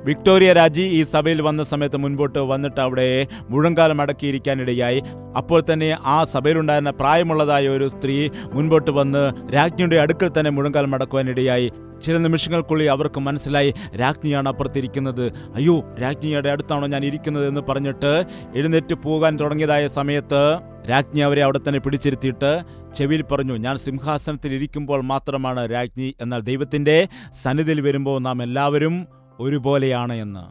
വിക്ടോറിയ രാജി ഈ സഭയിൽ വന്ന സമയത്ത് മുൻപോട്ട് വന്നിട്ട് അവിടെ മുഴങ്കാലം അടക്കിയിരിക്കാനിടയായി. അപ്പോൾ തന്നെ ആ സഭയിലുണ്ടായിരുന്ന പ്രായമുള്ളതായ ഒരു സ്ത്രീ മുൻപോട്ട് വന്ന് രാജ്ഞിയുടെ അടുക്കൽ തന്നെ മുഴങ്കാലം അടക്കുവാനിടയായി. ചില നിമിഷങ്ങൾക്കുള്ളിൽ അവർക്ക് മനസ്സിലായി, രാജ്ഞിയാണ് അപ്പുറത്തിരിക്കുന്നത്. അയ്യോ, രാജ്ഞിയുടെ അടുത്താണോ ഞാൻ ഇരിക്കുന്നത് എന്ന് പറഞ്ഞിട്ട് എഴുന്നേറ്റ് പോകാൻ തുടങ്ങിയതായ സമയത്ത് രാജ്ഞി അവരെ അവിടെ തന്നെ പിടിച്ചിരുത്തിയിട്ട് ചെവിയിൽ പറഞ്ഞു, ഞാൻ സിംഹാസനത്തിൽ ഇരിക്കുമ്പോൾ മാത്രമാണ് രാജ്ഞി, എന്നാൽ ദൈവത്തിൻ്റെ സന്നിധിയിൽ വരുമ്പോൾ നാം എല്ലാവരും ഒരുപോലെയാണ് എന്ന്.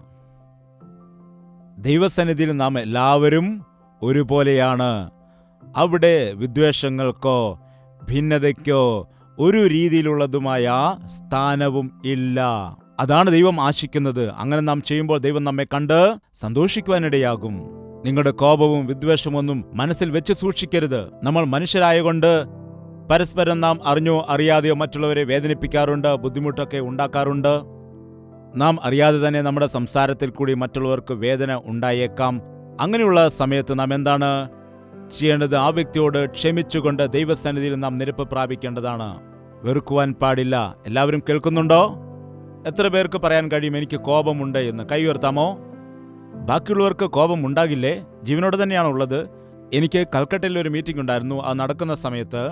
ദൈവസന്നിധിയിൽ നാം എല്ലാവരും ഒരുപോലെയാണ്. അവിടെ വിദ്വേഷങ്ങൾക്കോ ഭിന്നതയ്ക്കോ ഒരു രീതിയിലുള്ളതുമായ സ്ഥാനവും ഇല്ല. അതാണ് ദൈവം ആശിക്കുന്നത്. അങ്ങനെ നാം ചെയ്യുമ്പോൾ ദൈവം നമ്മെ കണ്ട് സന്തോഷിക്കുവാനിടയാകും. നിങ്ങളുടെ കോപവും വിദ്വേഷമൊന്നും മനസ്സിൽ വെച്ച് സൂക്ഷിക്കരുത്. നമ്മൾ മനുഷ്യരായകൊണ്ട് പരസ്പരം നാം അറിഞ്ഞോ അറിയാതെയോ മറ്റുള്ളവരെ വേദനിപ്പിക്കാറുണ്ട്, ബുദ്ധിമുട്ടൊക്കെ ഉണ്ടാക്കാറുണ്ട്. നാം അറിയാതെ തന്നെ നമ്മുടെ സംസാരത്തിൽ കൂടി മറ്റുള്ളവർക്ക് വേദന ഉണ്ടായേക്കാം. അങ്ങനെയുള്ള സമയത്ത് നാം എന്താണ് ചെയ്യേണ്ടത്? ആ വ്യക്തിയോട് ക്ഷമിച്ചുകൊണ്ട് ദൈവസന്നിധിയിൽ നാം നിരപ്പ് പ്രാപിക്കേണ്ടതാണ്. വെറുക്കുവാൻ പാടില്ല. എല്ലാവരും കേൾക്കുന്നുണ്ടോ? എത്ര പേർക്ക് പറയാൻ കഴിയും എനിക്ക് കോപമുണ്ട് എന്ന്? കൈ ഉയർത്താമോ? ബാക്കിയുള്ളവർക്ക് കോപം ഉണ്ടാകില്ലേ? ജീവനോട് തന്നെയാണ് ഉള്ളത്. എനിക്ക് കൽക്കട്ടയിൽ ഒരു മീറ്റിംഗ് ഉണ്ടായിരുന്നു. അത് നടക്കുന്ന സമയത്ത്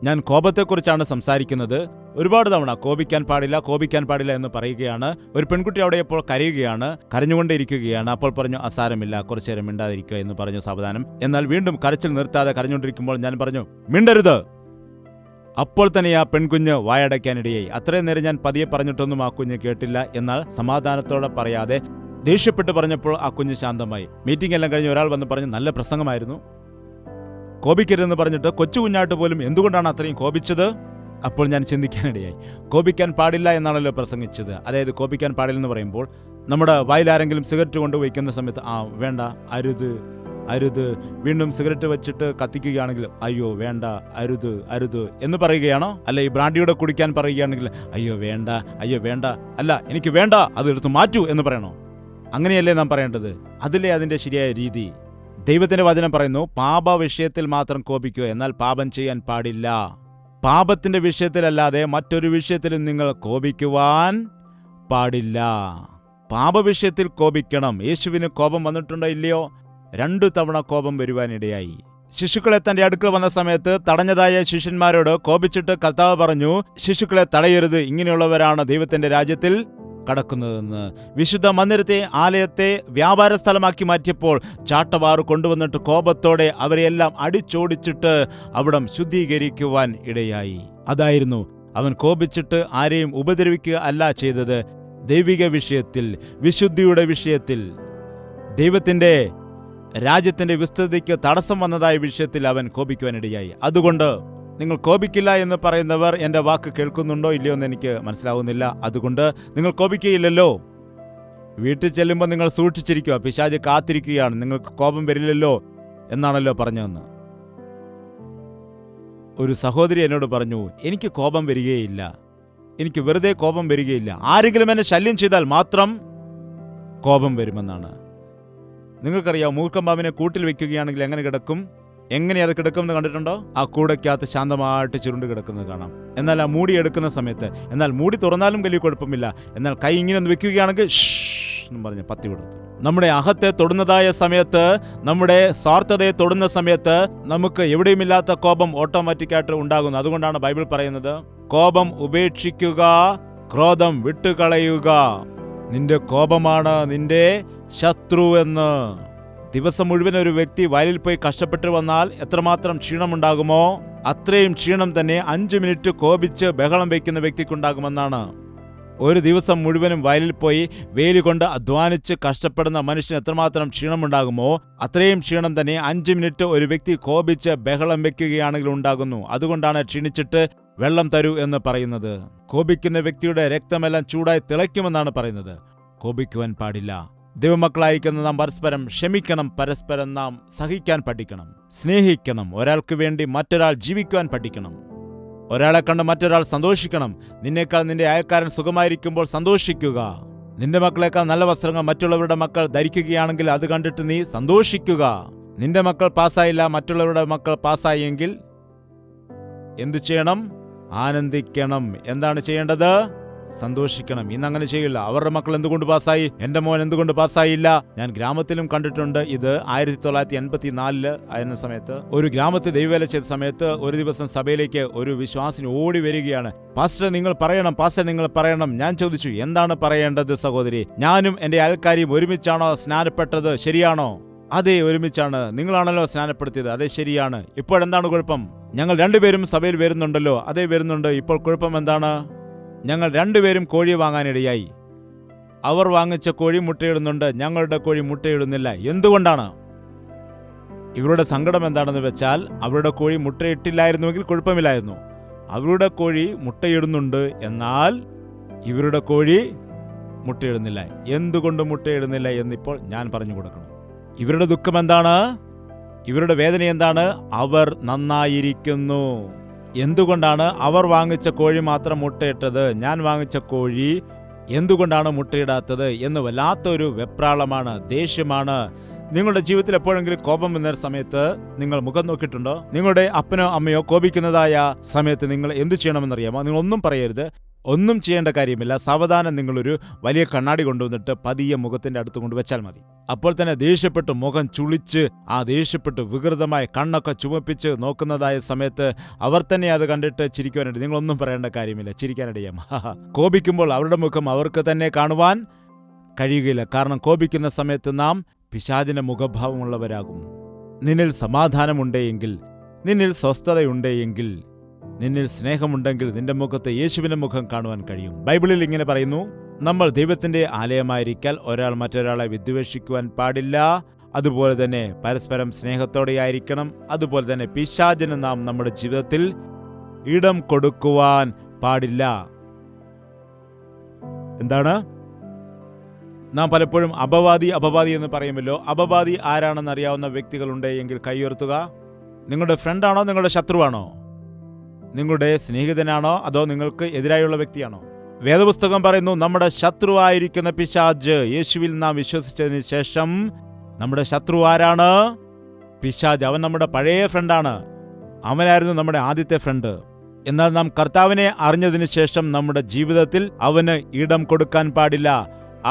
ഞാൻ കോപത്തെക്കുറിച്ചാണ് സംസാരിക്കുന്നത്. ഒരുപാട് തവണ കോപിക്കാൻ പാടില്ല എന്ന് പറയുകയാണ്. ഒരു പെൺകുട്ടി അവിടെ ഇപ്പോൾ കരയുകയാണ്, കരഞ്ഞുകൊണ്ടേയിരിക്കുകയാണ്. അപ്പോൾ പറഞ്ഞു, അസാരമില്ല, കുറച്ചു നേരം മിണ്ടാതിരിക്കുക എന്ന് പറഞ്ഞു സാവധാനം. എന്നാൽ വീണ്ടും കരച്ചിൽ നിർത്താതെ കരഞ്ഞുകൊണ്ടിരിക്കുമ്പോൾ ഞാൻ പറഞ്ഞു, മിണ്ടരുത്. അപ്പോൾ തന്നെ ആ പെൺകുഞ്ഞ് വായടയ്ക്കാനിടയായി. അത്രയും നേരം ഞാൻ പതിയെ പറഞ്ഞിട്ടൊന്നും ആ കുഞ്ഞ് കേട്ടില്ല. എന്നാൽ സമാധാനത്തോടെ പറയാതെ ദേഷ്യപ്പെട്ട് പറഞ്ഞപ്പോൾ ആ കുഞ്ഞ് ശാന്തമായി. മീറ്റിംഗ് എല്ലാം കഴിഞ്ഞ് ഒരാൾ വന്ന് പറഞ്ഞു, നല്ല പ്രസംഗമായിരുന്നു, കോപിക്കരുതെന്ന് പറഞ്ഞിട്ട് കൊച്ചു കുഞ്ഞായിട്ട് പോലും എന്തുകൊണ്ടാണ് അത്രയും കോപിച്ചത്? അപ്പോൾ ഞാൻ ചിന്തിക്കാനിടയായി. കോപിക്കാൻ പാടില്ല എന്നാണല്ലോ പ്രസംഗിച്ചത്. അതായത് കോപിക്കാൻ പാടില്ലെന്ന് പറയുമ്പോൾ നമ്മുടെ വായിലാരെങ്കിലും സിഗരറ്റ് കൊണ്ട് വയ്ക്കുന്ന സമയത്ത് വേണ്ട, അരുത്, വീണ്ടും സിഗരറ്റ് വെച്ചിട്ട് കത്തിക്കുകയാണെങ്കിൽ അയ്യോ വേണ്ട, അരുത് എന്ന് പറയുകയാണോ? അല്ല, ഈ ബ്രാൻഡിയുടെ കുടിക്കാൻ പറയുകയാണെങ്കിൽ അയ്യോ വേണ്ട, അല്ല എനിക്ക് വേണ്ട, അതെടുത്ത് മാറ്റൂ എന്ന് പറയണോ? അങ്ങനെയല്ലേ നാം പറയേണ്ടത്? അതിലേ അതിൻ്റെ ശരിയായ രീതി. ദൈവത്തിന്റെ വചനം പറയുന്നു, പാപ വിഷയത്തിൽ മാത്രം കോപിക്കുക, എന്നാൽ പാപം ചെയ്യാൻ പാടില്ല. പാപത്തിന്റെ വിഷയത്തിലല്ലാതെ മറ്റൊരു വിഷയത്തിലും നിങ്ങൾ കോപിക്കുവാൻ പാടില്ല. പാപവിഷയത്തിൽ കോപിക്കണം. യേശുവിന് കോപം വന്നിട്ടുണ്ടോ ഇല്ലയോ? 2 തവണ കോപം വരുവാനിടയായി. ശിശുക്കളെ തന്റെ അടുക്കൽ വന്ന സമയത്ത് തടഞ്ഞതായ ശിഷ്യന്മാരോട് കോപിച്ചിട്ട് കർത്താവ് പറഞ്ഞു, ശിശുക്കളെ തടയരുത്, ഇങ്ങനെയുള്ളവരാണ് ദൈവത്തിന്റെ രാജ്യത്തിൽ കടക്കുന്നതെന്ന്. വിശുദ്ധ മന്ദിരത്തെ, ആലയത്തെ വ്യാപാര സ്ഥലമാക്കി മാറ്റിയപ്പോൾ ചാട്ടവാറ് കൊണ്ടുവന്നിട്ട് കോപത്തോടെ അവരെയെല്ലാം അടിച്ചോടിച്ചിട്ട് അവിടം ശുദ്ധീകരിക്കുവാൻ ഇടയായി. അതായിരുന്നു, അവൻ കോപിച്ചിട്ട് ആരെയും ഉപദ്രവിക്കുക അല്ല ചെയ്തത്. ദൈവിക വിഷയത്തിൽ, വിശുദ്ധിയുടെ വിഷയത്തിൽ, ദൈവത്തിന്റെ രാജ്യത്തിന്റെ വിസ്തൃതിക്ക് തടസ്സം വന്നതായ വിഷയത്തിൽ അവൻ കോപിക്കുവാനിടയായി. അതുകൊണ്ട് നിങ്ങൾ കോപിക്കില്ല എന്ന് പറയുന്നവർ എൻ്റെ വാക്ക് കേൾക്കുന്നുണ്ടോ ഇല്ലയോ എന്ന് എനിക്ക് മനസ്സിലാവുന്നില്ല. അതുകൊണ്ട് നിങ്ങൾ കോപിക്കുകയില്ലല്ലോ. വീട്ടിൽ ചെല്ലുമ്പോൾ നിങ്ങൾ സൂക്ഷിച്ചിരിക്കുക, പിശാച് കാത്തിരിക്കുകയാണ്, നിങ്ങൾക്ക് കോപം വരില്ലല്ലോ എന്നാണല്ലോ പറഞ്ഞതെന്ന്. ഒരു സഹോദരി എന്നോട് പറഞ്ഞു, എനിക്ക് കോപം വരികയില്ല, എനിക്ക് വെറുതെ കോപം വരികയില്ല, ആരെങ്കിലും എന്നെ ശല്യം ചെയ്താൽ മാത്രം കോപം വരുമെന്നാണ്. നിങ്ങൾക്കറിയാം, മൂർഖമ്പാവിനെ കൂട്ടിൽ വെക്കുകയാണെങ്കിൽ എങ്ങനെ കിടക്കും? എങ്ങനെ അത് കിടക്കുമെന്ന് കണ്ടിട്ടുണ്ടോ? ആ കൂടയ്ക്കകത്ത് ശാന്തമായിട്ട് ചുരുണ്ട് കിടക്കുന്നത് കാണാം. എന്നാൽ ആ മൂടി എടുക്കുന്ന സമയത്ത്, എന്നാൽ മൂടി തുറന്നാലും വലിയ കുഴപ്പമില്ല, എന്നാൽ കൈ ഇങ്ങനെ ഒന്ന് വെക്കുകയാണെങ്കിൽ എന്നും പറഞ്ഞ് പത്തി കൊടുത്തു. നമ്മുടെ അഹത്തെ തൊടുന്നതായ സമയത്ത്, നമ്മുടെ സ്വാർത്ഥതയെ തൊടുന്ന സമയത്ത് നമുക്ക് എവിടെയുമില്ലാത്ത കോപം ഓട്ടോമാറ്റിക്കായിട്ട് ഉണ്ടാകുന്നു. അതുകൊണ്ടാണ് ബൈബിൾ പറയുന്നത്, കോപം ഉപേക്ഷിക്കുക, ക്രോധം വിട്ടുകളയുക, നിന്റെ കോപമാണ് നിന്റെ ശത്രു എന്ന്. ദിവസം മുഴുവൻ ഒരു വ്യക്തി വയലിൽ പോയി കഷ്ടപ്പെട്ട് വന്നാൽ എത്രമാത്രം ക്ഷീണമുണ്ടാകുമോ അത്രയും ക്ഷീണം തന്നെ 5 മിനിറ്റ് കോപിച്ച് ബഹളം വയ്ക്കുന്ന വ്യക്തിക്കുണ്ടാകുമെന്നാണ്. ഒരു ദിവസം മുഴുവനും വയലിൽ പോയി വേലി കൊണ്ട് അധ്വാനിച്ച് കഷ്ടപ്പെടുന്ന മനുഷ്യന് എത്രമാത്രം ക്ഷീണമുണ്ടാകുമോ അത്രയും ക്ഷീണം തന്നെ 5 മിനിറ്റ് ഒരു വ്യക്തി കോപിച്ച് ബഹളം വയ്ക്കുകയാണെങ്കിൽ ഉണ്ടാകുന്നു. അതുകൊണ്ടാണ് ക്ഷീണിച്ചിട്ട് വെള്ളം തരൂ എന്ന് പറയുന്നത്. കോപിക്കുന്ന വ്യക്തിയുടെ രക്തമെല്ലാം ചൂടായി തിളയ്ക്കുമെന്നാണ് പറയുന്നത്. കോപിക്കുവാൻ പാടില്ല. ദൈവമക്കളായിരിക്കുന്ന നാം പരസ്പരം ക്ഷമിക്കണം, പരസ്പരം നാം സഹിക്കാൻ പഠിക്കണം, സ്നേഹിക്കണം, ഒരാൾക്ക് വേണ്ടി മറ്റൊരാൾ ജീവിക്കുവാൻ പഠിക്കണം. ഒരാളെ കണ്ട് മറ്റൊരാൾ സന്തോഷിക്കണം. നിന്നേക്കാൾ നിന്റെ അയൽക്കാരൻ സുഖമായിരിക്കുമ്പോൾ സന്തോഷിക്കുക. നിന്റെ മക്കളേക്കാൾ നല്ല വസ്ത്രങ്ങൾ മറ്റുള്ളവരുടെ മക്കൾ ധരിക്കുകയാണെങ്കിൽ അത് കണ്ടിട്ട് നീ സന്തോഷിക്കുക. നിന്റെ മക്കൾ പാസ്സായില്ല, മറ്റുള്ളവരുടെ മക്കൾ പാസ്സായെങ്കിൽ എന്തു ചെയ്യണം? ആനന്ദിക്കണം. എന്താണ് ചെയ്യേണ്ടത്? സന്തോഷിക്കണം. ഇന്നങ്ങനെ ചെയ്യില്ല. അവരുടെ മക്കൾ എന്തുകൊണ്ട് പാസ്സായി, എന്റെ മോൻ എന്തുകൊണ്ട് പാസ്സായില്ല? ഞാൻ ഗ്രാമത്തിലും കണ്ടിട്ടുണ്ട്. ഇത് 1984 ആയിരുന്ന സമയത്ത് ഒരു ഗ്രാമത്തിൽ ദൈവവേല ചെയ്ത സമയത്ത് ഒരു ദിവസം സഭയിലേക്ക് ഒരു വിശ്വാസിനി ഓടി വരികയാണ്. പാസ്റ്റർ നിങ്ങൾ പറയണം, പാസ്റ്റർ നിങ്ങൾ പറയണം. ഞാൻ ചോദിച്ചു, എന്താണ് പറയേണ്ടത് സഹോദരി? ഞാനും എന്റെ അയൽക്കാരിയും ഒരുമിച്ചാണോ സ്നാനപ്പെട്ടത്? ശരിയാണോ? അതെ, ഒരുമിച്ചാണ്. നിങ്ങളാണല്ലോ സ്നാനപ്പെടുത്തിയത്. അതെ, ശരിയാണ്. ഇപ്പോഴെന്താണ് കുഴപ്പം? ഞങ്ങൾ രണ്ടുപേരും സഭയിൽ വരുന്നുണ്ടല്ലോ. അതെ, വരുന്നുണ്ട്. ഇപ്പോൾ കുഴപ്പം എന്താണ്? ഞങ്ങൾ രണ്ടുപേരും കോഴി വാങ്ങാനിടയായി. അവർ വാങ്ങിച്ച കോഴി മുട്ടയിടുന്നുണ്ട്, ഞങ്ങളുടെ കോഴി മുട്ടയിടുന്നില്ല. എന്തുകൊണ്ടാണ്? ഇവരുടെ സങ്കടം എന്താണെന്ന് വെച്ചാൽ, അവരുടെ കോഴി മുട്ടയിട്ടില്ലായിരുന്നുവെങ്കിൽ കുഴപ്പമില്ലായിരുന്നു. അവരുടെ കോഴി മുട്ടയിടുന്നുണ്ട്, എന്നാൽ ഇവരുടെ കോഴി മുട്ടയിടുന്നില്ല. എന്തുകൊണ്ട് മുട്ടയിടുന്നില്ല എന്നിപ്പോൾ ഞാൻ പറഞ്ഞു കൊടുക്കണം. ഇവരുടെ ദുഃഖം എന്താണ്? ഇവരുടെ വേദന എന്താണ്? അവർ നന്നായിരിക്കുന്നു. എന്തുകൊണ്ടാണ് അവർ വാങ്ങിച്ച കോഴി മാത്രം മുട്ടയിട്ടത്, ഞാൻ വാങ്ങിച്ച കോഴി എന്തുകൊണ്ടാണ് മുട്ടയിടാത്തത് എന്ന് വല്ലാത്തൊരു വെപ്രാളമാണ്, ദേഷ്യമാണ്. നിങ്ങളുടെ ജീവിതത്തിൽ എപ്പോഴെങ്കിലും കോപം വന്ന സമയത്ത് നിങ്ങൾ മുഖം നോക്കിയിട്ടുണ്ടോ? നിങ്ങളുടെ അപ്പനോ അമ്മയോ കോപിക്കുന്നതായ സമയത്ത് നിങ്ങൾ എന്തു ചെയ്യണമെന്നറിയാമോ? നിങ്ങൾ ഒന്നും പറയരുത്, ഒന്നും ചെയ്യേണ്ട കാര്യമില്ല. സാവധാനം നിങ്ങളൊരു വലിയ കണ്ണാടി കൊണ്ടുവന്നിട്ട് പതിയെ മുഖത്തിന്റെ അടുത്ത് കൊണ്ടുവച്ചാൽ മതി. അപ്പോൾ തന്നെ ദേഷ്യപ്പെട്ട് മുഖം ചുളിച്ച് ആ ദേഷ്യപ്പെട്ട് വികൃതമായ കണ്ണൊക്കെ ചുമപ്പിച്ച് നോക്കുന്നതായ സമയത്ത് അവർ തന്നെ അത് കണ്ടിട്ട് ചിരിക്കുവാനായിട്ട് നിങ്ങളൊന്നും പറയേണ്ട കാര്യമില്ല, ചിരിക്കാനിടയാം. കോപിക്കുമ്പോൾ അവരുടെ മുഖം അവർക്ക് തന്നെ കാണുവാൻ കഴിയുകയില്ല. കാരണം കോപിക്കുന്ന സമയത്ത് നാം പിശാചിന്റെ മുഖഭാവമുള്ളവരാകും. നിന്നിൽ സമാധാനമുണ്ടെങ്കിൽ, നിന്നിൽ സ്വസ്ഥതയുണ്ടെങ്കിൽ, നിന്നിൽ സ്നേഹമുണ്ടെങ്കിൽ നിന്റെ മുഖത്ത് യേശുവിന്റെ മുഖം കാണുവാൻ കഴിയും. ബൈബിളിൽ ഇങ്ങനെ പറയുന്നു, നമ്മൾ ദൈവത്തിന്റെ ആലയമായിരിക്കാൻ ഒരാൾ മറ്റൊരാളെ വിദ്വേഷിക്കുവാൻ പാടില്ല. അതുപോലെ തന്നെ പരസ്പരം സ്നേഹത്തോടെയായിരിക്കണം. അതുപോലെ തന്നെ പിശാചിന് നാം നമ്മുടെ ജീവിതത്തിൽ ഇടം കൊടുക്കുവാൻ പാടില്ല. എന്താണ്? നാം പലപ്പോഴും അപവാദി എന്ന് പറയുമല്ലോ. അപവാദി ആരാണെന്ന് അറിയാവുന്ന വ്യക്തികളുണ്ടെങ്കിൽ കൈയുയർത്തുക. നിങ്ങളുടെ ഫ്രണ്ടാണോ, നിങ്ങളുടെ ശത്രുവാണോ? നിങ്ങളുടെ സ്നേഹിതനാണോ, അതോ നിങ്ങൾക്ക് എതിരായുള്ള വ്യക്തിയാണോ? വേദപുസ്തകം പറയുന്നു, നമ്മുടെ ശത്രുവായിരിക്കുന്ന പിശാച്. യേശുവിൽ നാം വിശ്വസിച്ചതിന് ശേഷം നമ്മുടെ ശത്രു ആരാണ്? പിശാച്. അവൻ നമ്മുടെ പഴയ ഫ്രണ്ടാണ്. അവനായിരുന്നു നമ്മുടെ ആദ്യത്തെ ഫ്രണ്ട്. എന്നാൽ നാം കർത്താവിനെ അറിഞ്ഞതിന് ശേഷം നമ്മുടെ ജീവിതത്തിൽ അവന് ഇടം കൊടുക്കാൻ പാടില്ല.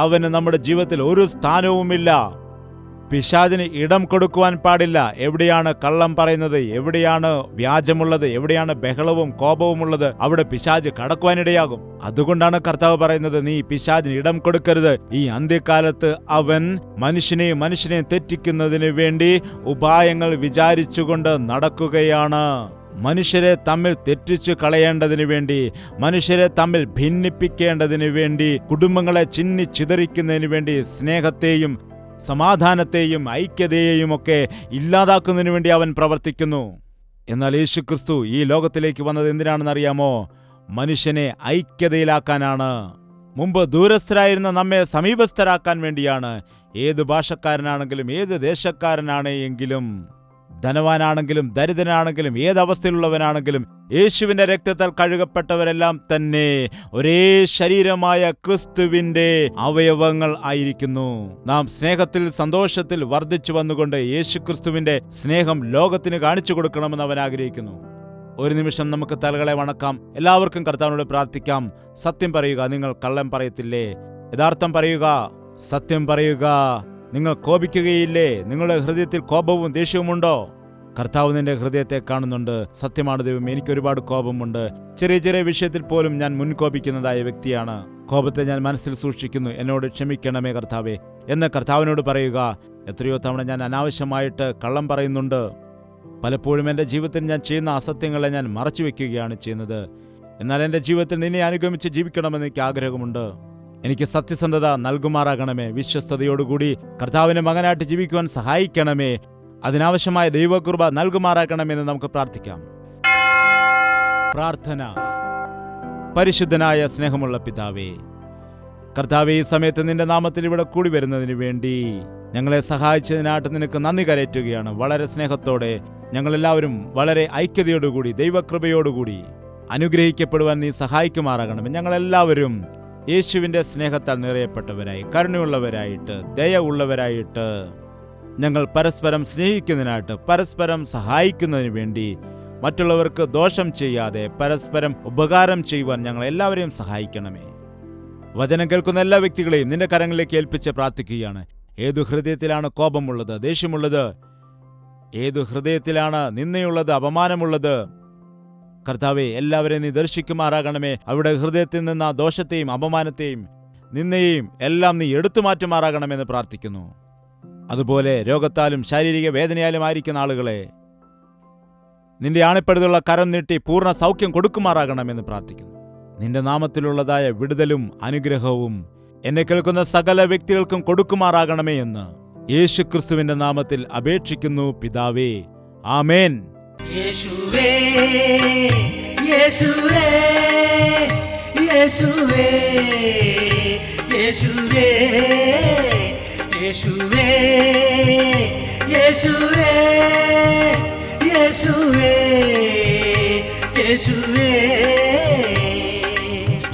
അവന് നമ്മുടെ ജീവിതത്തിൽ ഒരു സ്ഥാനവുമില്ല. പിശാചിന് ഇടം കൊടുക്കുവാൻ പാടില്ല. എവിടെയാണ് കള്ളം പറയുന്നത്, എവിടെയാണ് വ്യാജമുള്ളത്, എവിടെയാണ് ബഹളവും കോപവുമുള്ളത്, അവിടെ പിശാച് കടക്കുവാനിടയാകും. അതുകൊണ്ടാണ് കർത്താവ് പറയുന്നത്, നീ പിശാചിന് ഇടം കൊടുക്കരുത്. ഈ അന്ത്യകാലത്ത് അവൻ മനുഷ്യനെ തെറ്റിക്കുന്നതിന് വേണ്ടി ഉപായങ്ങൾ വിചാരിച്ചുകൊണ്ട് നടക്കുകയാണ്. മനുഷ്യരെ തമ്മിൽ തെറ്റിച്ചു കളയേണ്ടതിനു വേണ്ടി, മനുഷ്യരെ തമ്മിൽ ഭിന്നിപ്പിക്കേണ്ടതിനു വേണ്ടി, കുടുംബങ്ങളെ ചിതറിക്കുന്നതിന് വേണ്ടി, സ്നേഹത്തെയും സമാധാനത്തെയും ഐക്യതയെയും ഒക്കെ ഇല്ലാതാക്കുന്നതിനു വേണ്ടി അവൻ പ്രവർത്തിക്കുന്നു. എന്നാൽ യേശുക്രിസ്തു ഈ ലോകത്തിലേക്ക് വന്നത് എന്തിനാണെന്നറിയാമോ? മനുഷ്യനെ ഐക്യതയിലാക്കാനാണ്. മുമ്പ് ദൂരസ്ഥരായിരുന്ന നമ്മെ സമീപസ്ഥരാക്കാൻ വേണ്ടിയാണ്. ഏത് ഭാഷക്കാരനാണെങ്കിലും ഏത് ദേശക്കാരനാണ് എങ്കിലും, ധനവാനാണെങ്കിലും ദരിദ്രനാണെങ്കിലും ഏതവസ്ഥയിലുള്ളവനാണെങ്കിലും യേശുവിന്റെ രക്തത്താൽ കഴുകപ്പെട്ടവരെല്ലാം തന്നെ ഒരേ ശരീരമായ ക്രിസ്തുവിന്റെ അവയവങ്ങൾ ആയിരിക്കുന്നു. നാം സ്നേഹത്തിൽ സന്തോഷത്തിൽ വർദ്ധിച്ചു വന്നുകൊണ്ട് യേശുക്രിസ്തുവിന്റെ സ്നേഹം ലോകത്തിന് കാണിച്ചു കൊടുക്കണമെന്ന് അവൻ ആഗ്രഹിക്കുന്നു. ഒരു നിമിഷം നമുക്ക് തലകളെ വണക്കാം. എല്ലാവർക്കും കർത്താവിനോട് പ്രാർത്ഥിക്കാം. സത്യം പറയുക, നിങ്ങൾ കള്ളം പറയത്തില്ലേ? യഥാർത്ഥം പറയുക, സത്യം പറയുക. നിങ്ങൾ കോപിക്കുകയില്ലേ? നിങ്ങളുടെ ഹൃദയത്തിൽ കോപവും ദേഷ്യവുമുണ്ടോ? കർത്താവ് നിന്റെ ഹൃദയത്തെ കാണുന്നുണ്ട്. സത്യമാണ് ദൈവം, എനിക്ക് ഒരുപാട് കോപമുണ്ട്. ചെറിയ ചെറിയ വിഷയത്തിൽ പോലും ഞാൻ മുൻകോപിക്കുന്നതായ വ്യക്തിയാണ്. കോപത്തെ ഞാൻ മനസ്സിൽ സൂക്ഷിക്കുന്നു. എന്നോട് ക്ഷമിക്കണമേ കർത്താവേ എന്ന് കർത്താവിനോട് പറയുക. എത്രയോ തവണ ഞാൻ അനാവശ്യമായിട്ട് കള്ളം പറയുന്നുണ്ട്. പലപ്പോഴും എൻ്റെ ജീവിതത്തിൽ ഞാൻ ചെയ്യുന്ന അസത്യങ്ങളെ ഞാൻ മറച്ചു വെക്കുകയാണ് ചെയ്യുന്നത്. എന്നാൽ എൻ്റെ ജീവിതത്തിൽ നിന്നെ അനുഗമിച്ച് ജീവിക്കണമെന്ന് എനിക്ക് ആഗ്രഹമുണ്ട്. എനിക്ക് സത്യസന്ധത നൽകുമാറാകണമേ. വിശ്വസ്തയോടുകൂടി കർത്താവിന്റെ മകനായിട്ട് ജീവിക്കുവാൻ സഹായിക്കണമേ. അതിനാവശ്യമായ ദൈവകൃപ നൽകുമാറാക്കണമെന്ന് നമുക്ക് പ്രാർത്ഥിക്കാം. പ്രാർത്ഥന. പരിശുദ്ധനായ സ്നേഹമുള്ള പിതാവേ, കർത്താവേ, ഈ സമയത്ത് നിന്റെ നാമത്തിൽ ഇവിടെ കൂടി വരുന്നതിന് വേണ്ടി ഞങ്ങളെ സഹായിച്ചതിനായിട്ട് നിനക്ക് നന്ദി കരയറ്റുകയാണ്. വളരെ സ്നേഹത്തോടെ ഞങ്ങളെല്ലാവരും വളരെ ഐക്യതയോടുകൂടി ദൈവകൃപയോടുകൂടി അനുഗ്രഹിക്കപ്പെടുവാൻ നീ സഹായിക്കുമാറാകണമേ. ഞങ്ങളെല്ലാവരും യേശുവിൻ്റെ സ്നേഹത്താൽ നിറയപ്പെട്ടവരായി, കരുണയുള്ളവരായിട്ട്, ദയ ഉള്ളവരായിട്ട്, ഞങ്ങൾ പരസ്പരം സ്നേഹിക്കുന്നതിനായിട്ട്, പരസ്പരം സഹായിക്കുന്നതിന് വേണ്ടി, മറ്റുള്ളവർക്ക് ദോഷം ചെയ്യാതെ പരസ്പരം ഉപകാരം ചെയ്യുവാൻ ഞങ്ങളെല്ലാവരെയും സഹായിക്കണമേ. വചനം കേൾക്കുന്ന എല്ലാ വ്യക്തികളെയും നിന്റെ കരങ്ങളിലേക്ക് ഏൽപ്പിച്ച് പ്രാർത്ഥിക്കുകയാണ്. ഏതു ഹൃദയത്തിലാണ് കോപമുള്ളത്, ദേഷ്യമുള്ളത്? ഏതു ഹൃദയത്തിലാണ് നിന്ദയുള്ളത്, അപമാനമുള്ളത്? കർത്താവെ, എല്ലാവരെയും നീ ദർശിക്കുമാറാകണമേ. അവിടെ ഹൃദയത്തിൽ നിന്ന് ആ ദോഷത്തെയും അപമാനത്തെയും നിന്നയെയും എല്ലാം നീ എടുത്തു മാറ്റുമാറാകണമെന്ന് പ്രാർത്ഥിക്കുന്നു. അതുപോലെ രോഗത്താലും ശാരീരിക വേദനയാലും ആയിരിക്കുന്ന ആളുകളെ നിന്റെ ആണിപ്പഴുതുള്ള കരം നീട്ടി പൂർണ്ണ സൗഖ്യം കൊടുക്കുമാറാകണമെന്ന് പ്രാർത്ഥിക്കുന്നു. നിന്റെ നാമത്തിലുള്ളതായ വിടുതലും അനുഗ്രഹവും എന്നെ കേൾക്കുന്ന സകല വ്യക്തികൾക്കും കൊടുക്കുമാറാകണമേ എന്ന് യേശുക്രിസ്തുവിന്റെ നാമത്തിൽ അപേക്ഷിക്കുന്നു പിതാവേ. ആമേൻ. യേശുവേ യേശുവേ യേശുവേ യേശുവേ യേശുവേ യേശുവേ യേശുവേ യേശുവേ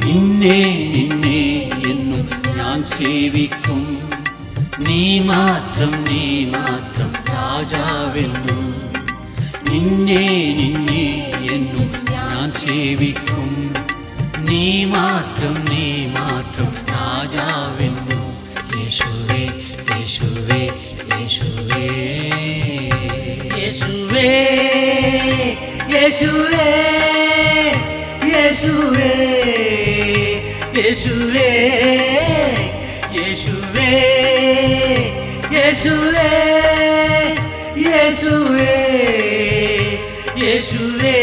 നിന്നെ നിന്നെ എന്നും ഞാൻ സേവിക്കും. നീ മാത്രം രാജാവെന്നും. നിന്നെ നിന്നെ എന്നും ഞാൻ സേവിക്കും. നീ മാത്രം രാജാവെന്നും. യേശുവേ യേശുവേ യേശുവേ യേശുവേ യേശുവേ യേശുവേ യേശുവേ യേശുവേ യേശുവേ യേശുവേ യേശുവേ